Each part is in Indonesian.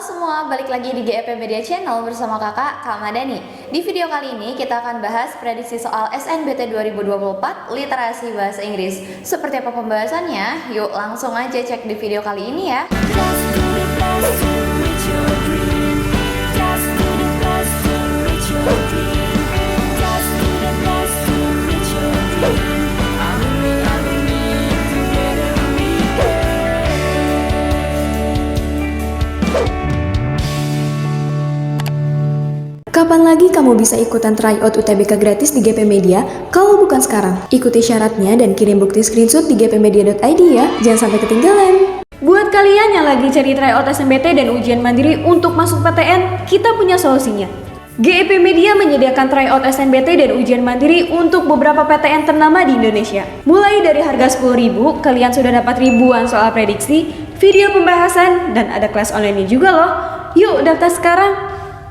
semua, balik lagi di GEP Media Channel bersama kakak Kak Madani. Di video kali ini kita akan bahas prediksi soal SNBT 2024 literasi bahasa Inggris. Seperti apa pembahasannya? Yuk langsung aja cek di video kali ini ya. Kapan lagi kamu bisa ikutan tryout UTBK gratis di GP Media kalau bukan sekarang? Ikuti syaratnya dan kirim bukti screenshot di gpmedia.id ya, jangan sampai ketinggalan. Buat kalian yang lagi cari tryout SNBT dan ujian mandiri untuk masuk PTN, kita punya solusinya. GEP Media menyediakan tryout SNBT dan ujian mandiri untuk beberapa PTN ternama di Indonesia. Mulai dari harga 10.000, kalian sudah dapat ribuan soal prediksi, video pembahasan, dan ada kelas online juga loh. Yuk daftar sekarang!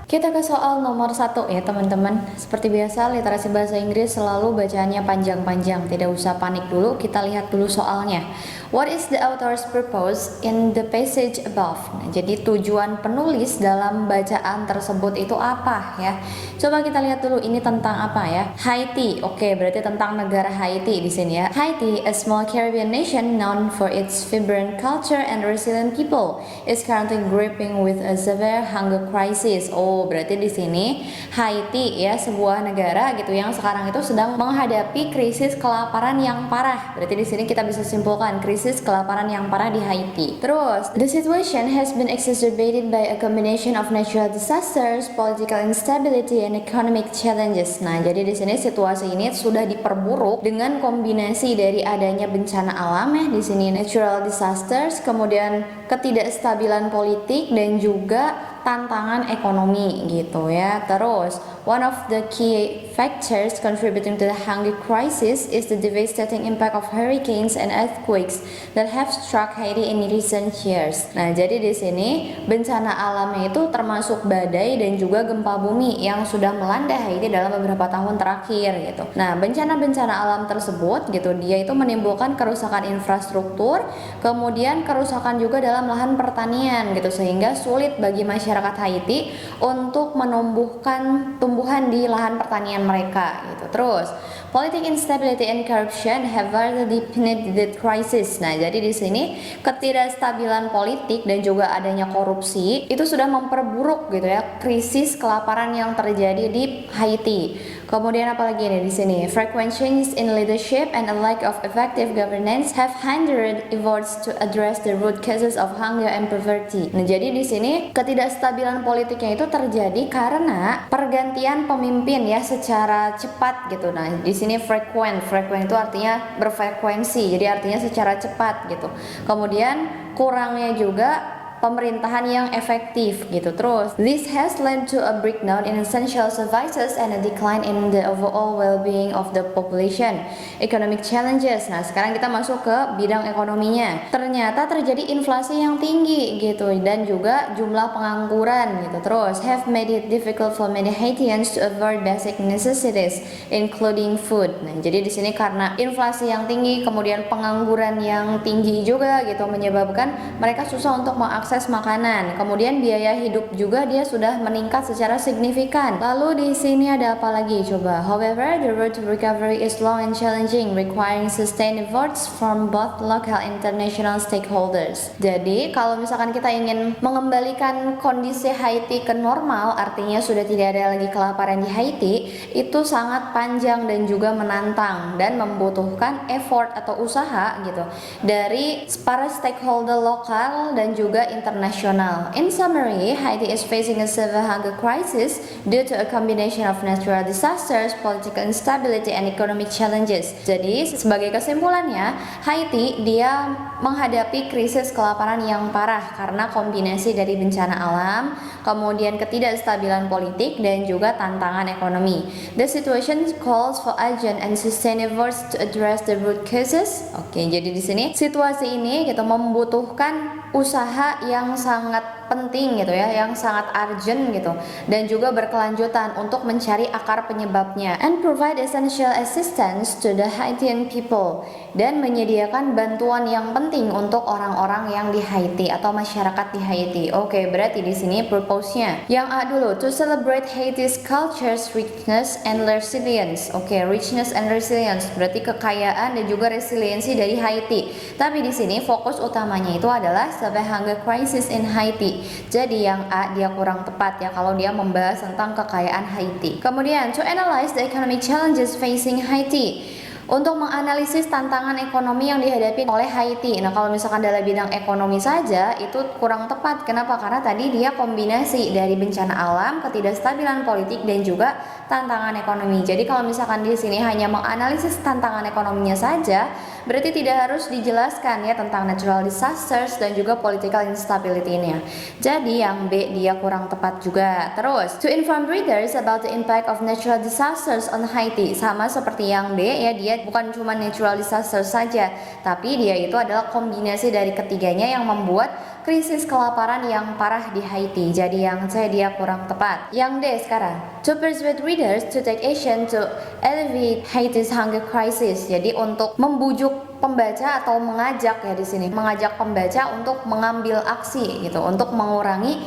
Kita ke soal nomor 1 ya teman-teman. Seperti biasa literasi bahasa Inggris selalu bacaannya panjang-panjang. Tidak usah panik dulu, kita lihat dulu soalnya. What is the author's purpose in the passage above? Nah, jadi tujuan penulis dalam bacaan tersebut itu apa ya? Coba kita lihat dulu ini tentang apa ya? Haiti. Oke, berarti tentang negara Haiti di sini ya. Haiti, a small Caribbean nation known for its vibrant culture and resilient people, is currently gripping with a severe hunger crisis. Oh, berarti di sini Haiti ya, sebuah negara gitu yang sekarang itu sedang menghadapi krisis kelaparan yang parah. Berarti di sini kita bisa simpulkan krisis kelaparan yang parah di Haiti. Terus, the situation has been exacerbated by a combination of natural disasters, political instability, and economic challenges. Nah, jadi di sini situasi ini sudah diperburuk dengan kombinasi dari adanya bencana alam ya, di sini natural disasters, kemudian ketidakstabilan politik dan juga tantangan ekonomi gitu ya. Terus, one of the key factors contributing to the hunger crisis is the devastating impact of hurricanes and earthquakes that have struck Haiti in recent years. Nah, jadi di sini bencana alamnya itu termasuk badai dan juga gempa bumi yang sudah melanda Haiti dalam beberapa tahun terakhir gitu. Nah, bencana-bencana alam tersebut gitu dia itu menimbulkan kerusakan infrastruktur, kemudian kerusakan juga dalam lahan pertanian gitu, sehingga sulit bagi masyarakat Haiti untuk menumbuhkan tumbuhan di lahan pertanian mereka gitu. Terus, politic instability and corruption have further deepened the crisis. Nah, jadi di sini ketidakstabilan politik dan juga adanya korupsi itu sudah memperburuk gitu ya krisis kelaparan yang terjadi di Haiti. Kemudian apalagi nih di sini, frequent changes in leadership and a lack of effective governance have hindered efforts to address the root causes of hunger and poverty. Nah, jadi di sini ketidakstabilan politiknya itu terjadi karena pergantian pemimpin ya secara cepat gitu. Nah, di sini frequent itu artinya berfrekuensi, jadi artinya secara cepat gitu. Kemudian kurangnya juga pemerintahan yang efektif gitu. Terus, this has led to a breakdown in essential services and a decline in the overall well-being of the population. Economic challenges. Nah, sekarang kita masuk ke bidang ekonominya. Ternyata terjadi inflasi yang tinggi gitu dan juga jumlah pengangguran gitu. Terus, have made it difficult for many Haitians to afford basic necessities including food. Nah, jadi di sini karena inflasi yang tinggi, kemudian pengangguran yang tinggi juga gitu menyebabkan mereka susah untuk mengakses makanan. Kemudian biaya hidup juga dia sudah meningkat secara signifikan. Lalu di sini ada apa lagi coba? However, the road to recovery is long and challenging, requiring sustained efforts from both local and international stakeholders. Jadi, kalau misalkan kita ingin mengembalikan kondisi Haiti ke normal, artinya sudah tidak ada lagi kelaparan di Haiti, itu sangat panjang dan juga menantang dan membutuhkan effort atau usaha gitu dari para stakeholder lokal dan juga internasional. In summary, Haiti is facing a severe hunger crisis due to a combination of natural disasters, political instability, and economic challenges. Jadi, sebagai kesimpulannya, Haiti dia menghadapi krisis kelaparan yang parah karena kombinasi dari bencana alam, kemudian ketidakstabilan politik, dan juga tantangan ekonomi. The situation calls for urgent and sustained efforts to address the root causes. Oke, jadi di sini situasi ini kita membutuhkan usaha yang sangat penting gitu ya, yang sangat urgent gitu, dan juga berkelanjutan untuk mencari akar penyebabnya and provide essential assistance to the Haitian people, dan menyediakan bantuan yang penting penting untuk orang-orang yang di Haiti atau masyarakat di Haiti. Oke, berarti di sini purpose-nya. Yang A dulu, to celebrate Haiti's culture's richness and resilience. Oke, richness and resilience berarti kekayaan dan juga resiliensi dari Haiti. Tapi di sini fokus utamanya itu adalah the hunger crisis in Haiti. Jadi yang A dia kurang tepat ya kalau dia membahas tentang kekayaan Haiti. Kemudian to analyze the economic challenges facing Haiti. Untuk menganalisis tantangan ekonomi yang dihadapi oleh Haiti. Nah, kalau misalkan dalam bidang ekonomi saja itu kurang tepat. Kenapa? Karena tadi dia kombinasi dari bencana alam, ketidakstabilan politik dan juga tantangan ekonomi. Jadi kalau misalkan di sini hanya menganalisis tantangan ekonominya saja, berarti tidak harus dijelaskan ya tentang natural disasters dan juga political instability-nya. Jadi yang B dia kurang tepat juga. Terus, to inform readers about the impact of natural disasters on Haiti. Sama seperti yang B ya, dia bukan cuma natural disaster saja, tapi dia itu adalah kombinasi dari ketiganya yang membuat krisis kelaparan yang parah di Haiti. Jadi yang C dia kurang tepat. Yang D sekarang, to persuade readers to take action to alleviate Haiti's hunger crisis. Jadi untuk membujuk pembaca atau mengajak ya di sini, mengajak pembaca untuk mengambil aksi gitu, untuk mengurangi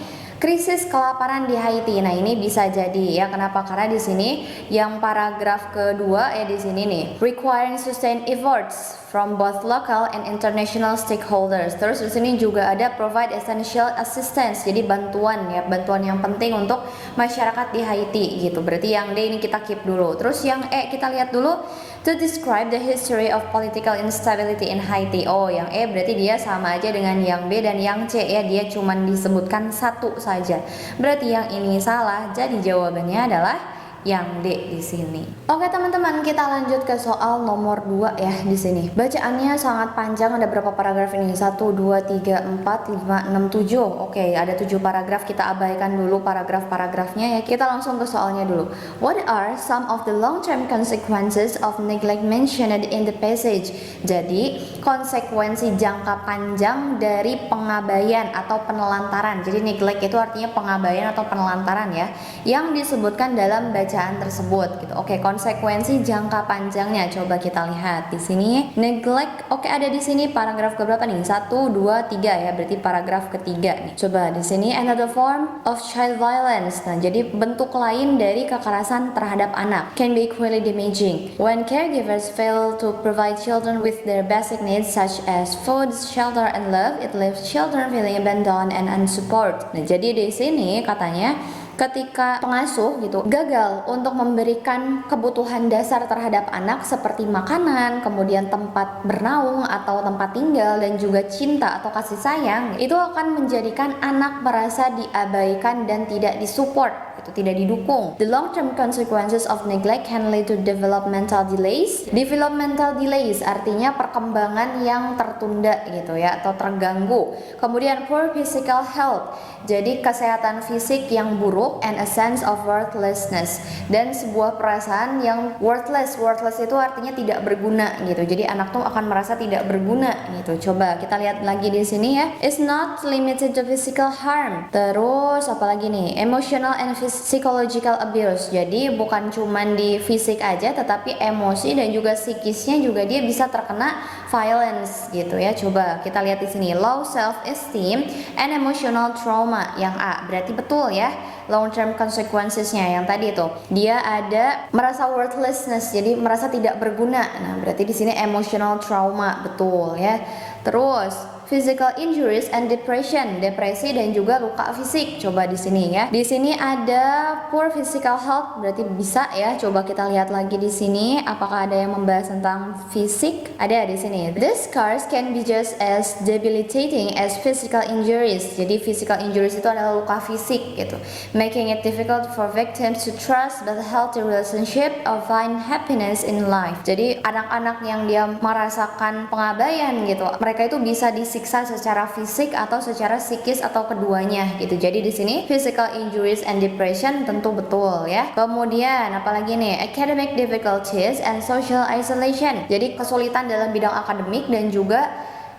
krisis kelaparan di Haiti. Nah, ini bisa jadi ya. Kenapa? Karena di sini yang paragraf kedua ya di sini nih, requiring sustained efforts from both local and international stakeholders. Terus di sini juga ada provide essential assistance. Jadi bantuan ya, bantuan yang penting untuk masyarakat di Haiti gitu. Berarti yang D ini kita keep dulu. Terus yang E kita lihat dulu, to describe the history of political instability in Haiti. Oh, yang E berarti dia sama aja dengan yang B dan yang C ya, dia cuman disebutkan satu saja. Berarti yang ini salah. Jadi jawabannya adalah yang D di sini. Oke teman-teman, kita lanjut ke soal nomor 2 ya di sini. Bacaannya sangat panjang, ada berapa paragraf ini? 1 2 3 4 5 6 7. Oke, ada 7 paragraf, kita abaikan dulu paragraf-paragrafnya ya. Kita langsung ke soalnya dulu. What are some of the long-term consequences of neglect mentioned in the passage? Jadi, konsekuensi jangka panjang dari pengabaian atau penelantaran. Jadi neglect itu artinya pengabaian atau penelantaran ya, yang disebutkan dalam bacaan tersebut gitu. Oke, konsekuensi jangka panjangnya coba kita lihat di sini. Neglect, oke ada di sini paragraf keberapa nih? 1 2 3 ya, berarti paragraf ketiga nih. Coba di sini another form of child violence. Nah, jadi bentuk lain dari kekerasan terhadap anak can be equally damaging when caregivers fail to provide children with their basic needs such as food, shelter, and love. It leaves children feeling abandoned and unsupported. Nah, jadi di sini katanya ketika pengasuh gitu gagal untuk memberikan kebutuhan dasar terhadap anak seperti makanan, kemudian tempat bernaung atau tempat tinggal dan juga cinta atau kasih sayang, itu akan menjadikan anak merasa diabaikan dan tidak disupport, itu tidak didukung. The long-term consequences of neglect can lead to developmental delays. Developmental delays artinya perkembangan yang tertunda gitu ya, atau terganggu. Kemudian poor physical health, jadi kesehatan fisik yang buruk, and a sense of worthlessness, dan sebuah perasaan yang worthless. Worthless itu artinya tidak berguna gitu. Jadi anak tuh akan merasa tidak berguna gitu. Coba kita lihat lagi di sini ya. It's not limited to physical harm. Terus apalagi nih? Emotional and psychological abuse. Jadi bukan cuman di fisik aja, tetapi emosi dan juga psikisnya juga dia bisa terkena violence gitu ya. Coba kita lihat di sini. Low self esteem and emotional trauma. Yang A berarti betul ya. Long term consequences-nya yang tadi itu dia ada merasa worthlessness, jadi merasa tidak berguna. Nah, berarti di sini emotional trauma, betul ya. Terus physical injuries and depression, depresi dan juga luka fisik. Coba di sini ya. Di sini ada poor physical health, berarti bisa ya. Coba kita lihat lagi di sini apakah ada yang membahas tentang fisik? Ada di sini. These scars can be just as debilitating as physical injuries. Jadi physical injuries itu adalah luka fisik gitu. Making it difficult for victims to trust the healthy relationship or find happiness in life. Jadi anak-anak yang dia merasakan pengabaian gitu, mereka itu bisa disiksa secara fisik atau secara psikis atau keduanya gitu. Jadi di sini physical injuries and depression tentu betul ya. Kemudian apalagi nih, academic difficulties and social isolation. Jadi kesulitan dalam bidang akademik dan juga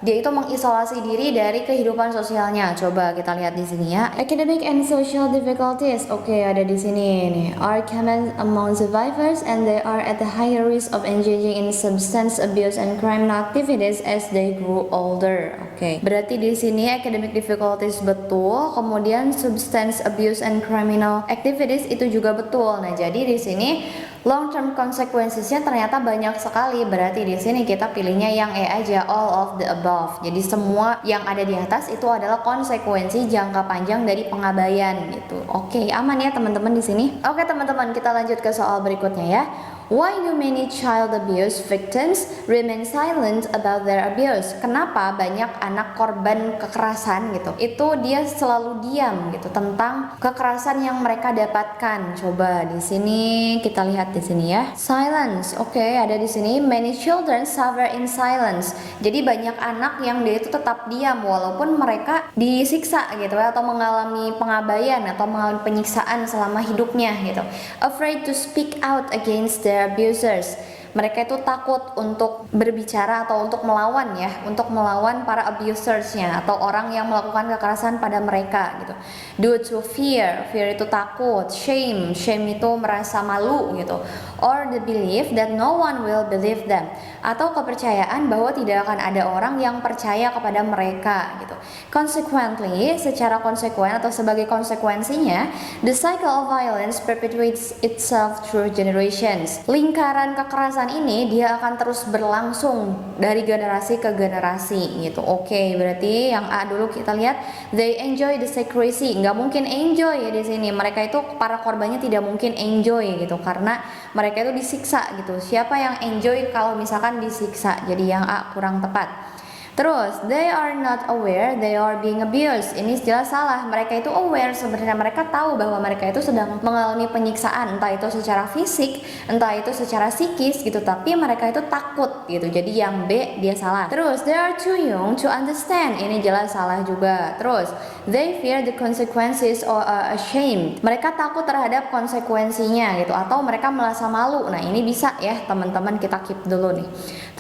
Dia itu mengisolasi diri dari kehidupan sosialnya. Coba kita lihat di sini ya. Academic and social difficulties. Oke, ada di sini nih. Are common among survivors and they are at the higher risk of engaging in substance abuse and criminal activities as they grow older. Oke. Berarti di sini academic difficulties betul, kemudian substance abuse and criminal activities itu juga betul. Nah, jadi di sini long term consequences-nya ternyata banyak sekali. Berarti di sini kita pilihnya yang E aja, all of the above. Jadi semua yang ada di atas itu adalah konsekuensi jangka panjang dari pengabaian gitu. Oke, aman ya teman-teman di sini. Oke teman-teman, kita lanjut ke soal berikutnya ya. Why do many child abuse victims remain silent about their abuse? Kenapa banyak anak korban kekerasan gitu, itu dia selalu diam gitu tentang kekerasan yang mereka dapatkan? Coba di sini kita lihat di sini ya. Silence. Oke, ada di sini. Many children suffer in silence. Jadi banyak anak yang dia itu tetap diam walaupun mereka disiksa gitu ya, atau mengalami pengabaian atau mengalami penyiksaan selama hidupnya gitu. Afraid to speak out against their abusers. Mereka itu takut untuk berbicara atau untuk melawan ya, untuk melawan para abusersnya atau orang yang melakukan kekerasan pada mereka gitu. Due to fear, fear itu takut. Shame, shame itu merasa malu gitu. Or the belief that no one will believe them, atau kepercayaan bahwa tidak akan ada orang yang percaya kepada mereka gitu. Consequently, secara konsekuen atau sebagai konsekuensinya, the cycle of violence perpetuates itself through generations. Lingkaran kekerasan ini dia akan terus berlangsung dari generasi ke generasi gitu. Oke, berarti yang A dulu kita lihat, they enjoy the secrecy. Nggak mungkin enjoy ya di sini. Mereka itu para korbannya tidak mungkin enjoy gitu karena mereka itu disiksa gitu. Siapa yang enjoy kalau misalkan disiksa? Jadi yang A kurang tepat. Terus, they are not aware they are being abused. Ini jelas salah. Mereka itu aware, sebenarnya mereka tahu bahwa mereka itu sedang mengalami penyiksaan, entah itu secara fisik, entah itu secara psikis gitu, tapi mereka itu takut gitu. Jadi yang B dia salah. Terus, they are too young to understand. Ini jelas salah juga. Terus, they fear the consequences or are ashamed. Mereka takut terhadap konsekuensinya gitu, atau mereka merasa malu. Nah, ini bisa ya teman-teman, kita keep dulu nih.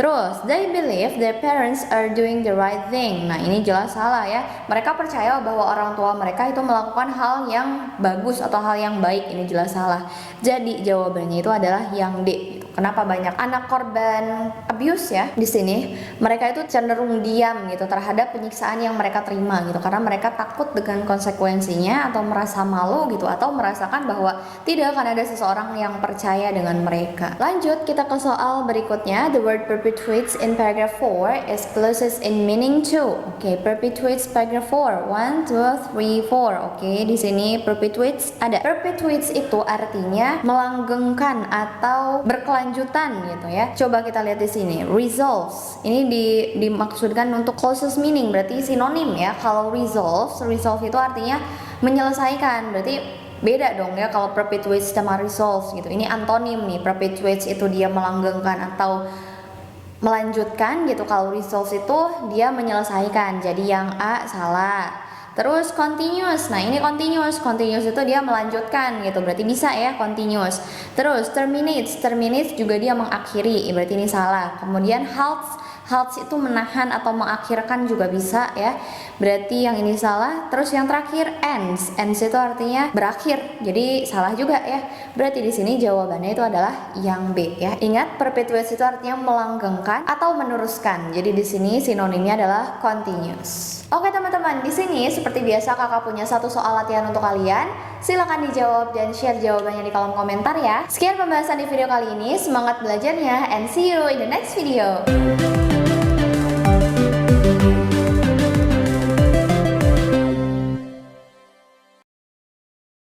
Terus, they believe their parents are doing the right thing. Nah, ini jelas salah ya. Mereka percaya bahwa orang tua mereka itu melakukan hal yang bagus atau hal yang baik. Ini jelas salah. Jadi jawabannya itu adalah yang D. Kenapa banyak anak korban abuse ya di sini? Mereka itu cenderung diam gitu terhadap penyiksaan yang mereka terima gitu, karena mereka takut dengan konsekuensinya atau merasa malu gitu, atau merasakan bahwa tidak akan ada seseorang yang percaya dengan mereka. Lanjut kita ke soal berikutnya. The word perpetuates in paragraph 4 is closest in meaning to. Oke, perpetuates paragraph 4. 1, 2, 3, 4. Oke, di sini perpetuates ada. Perpetuates itu artinya melanggengkan atau berkelanjutan gitu ya. Coba kita lihat di sini. Resolves. Ini dimaksudkan untuk closest meaning, berarti sinonim ya. Kalau resolve itu artinya menyelesaikan. Berarti beda dong ya kalau perpetuates sama resolves gitu. Ini antonim nih. Perpetuates itu dia melanggengkan atau melanjutkan gitu. Kalau resolves itu dia menyelesaikan. Jadi yang A salah. Terus continuous. Nah, ini continuous itu dia melanjutkan gitu. Berarti bisa ya continuous. Terus terminates juga dia mengakhiri. Berarti ini salah. Kemudian halts itu menahan atau mengakhirkan juga bisa ya. Berarti yang ini salah. Terus yang terakhir ends itu artinya berakhir. Jadi salah juga ya. Berarti di sini jawabannya itu adalah yang B ya. Ingat, perpetuates itu artinya melanggengkan atau meneruskan. Jadi di sini sinonimnya adalah continuous. Oke teman-teman, di sini seperti biasa kakak punya satu soal latihan untuk kalian. Silahkan dijawab dan share jawabannya di kolom komentar ya. Sekian pembahasan di video kali ini. Semangat belajarnya and see you in the next video.